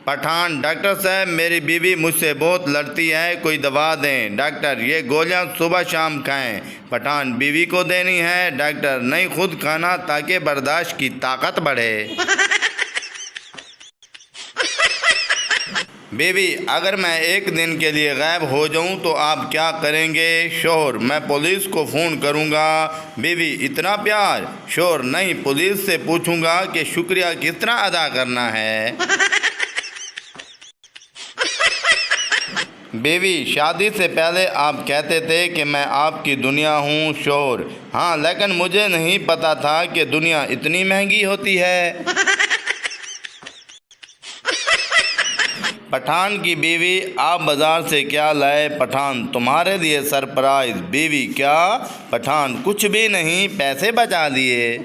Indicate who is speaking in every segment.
Speaker 1: Pathan, doctor साहब मेरी बीवी मुझसे बहुत लड़ती है, कोई दवा दें। डॉक्टर, ये गोलियां सुबह शाम खाएं। पठान, बीवी को देनी है। डॉक्टर, नहीं, खुद खाना ताकि बर्दाश्त की ताकत बढ़े। बीवी, अगर मैं एक दिन के लिए गायब हो जाऊं तो आप क्या करेंगे? शोहर, मैं पुलिस को फ़ोन करूंगा। बीवी, इतना प्यार? शोहर, नहीं, पुलिस से पूछूंगा कि शुक्रिया किस तरह अदा करना है। बीवी, शादी से पहले आप कहते थे कि मैं आपकी दुनिया हूँ। शोहर, हाँ, लेकिन मुझे नहीं पता था कि दुनिया इतनी महंगी होती है। पठान की बीवी, आप बाजार से क्या लाए? पठान, तुम्हारे लिए सरप्राइज। बीवी, क्या? पठान, कुछ भी नहीं, पैसे बचा लिए।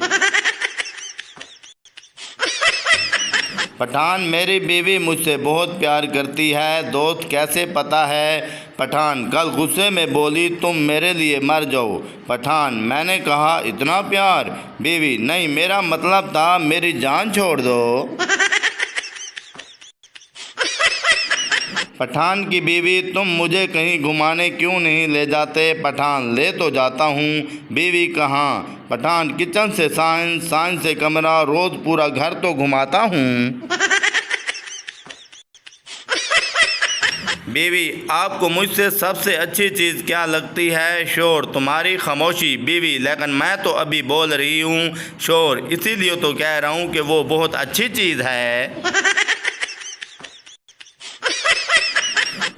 Speaker 1: पठान, मेरी बीवी मुझसे बहुत प्यार करती है। दोस्त, कैसे पता है? पठान, कल गुस्से में बोली तुम मेरे लिए मर जाओ। पठान, मैंने कहा इतना प्यार? बीवी, नहीं, मेरा मतलब था मेरी जान छोड़ दो। पठान की बीवी, तुम मुझे कहीं घुमाने क्यों नहीं ले जाते? पठान, ले तो जाता हूँ। बीवी, कहाँ? पठान, किचन से साइंस, साइंस से कमरा, रोज़ पूरा घर तो घुमाता हूँ। बीवी, आपको मुझसे सबसे अच्छी चीज़ क्या लगती है? शोर, तुम्हारी खामोशी। बीवी, लेकिन मैं तो अभी बोल रही हूँ। शोर, इसीलिए तो कह रहा हूँ कि वो बहुत अच्छी चीज़ है।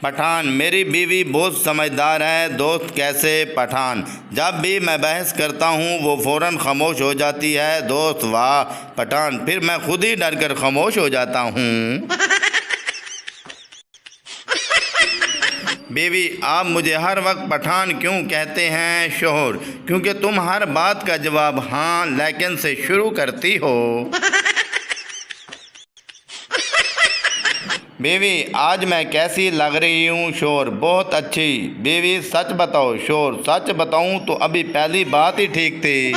Speaker 1: पठान, मेरी बीवी बहुत समझदार है। दोस्त, कैसे? पठान, जब भी मैं बहस करता हूँ वो फ़ौरन खामोश हो जाती है। दोस्त, वाह। पठान, फिर मैं खुद ही डर कर खामोश हो जाता हूँ। बीवी, आप मुझे हर वक्त पठान क्यों कहते हैं? शोहर, क्योंकि तुम हर बात का जवाब हाँ लेकिन से शुरू करती हो। बीवी, आज मैं कैसी लग रही हूँ? शोर, बहुत अच्छी। बीवी, सच बताओ। शोर, सच बताऊँ तो अभी पहली बात ही ठीक थी।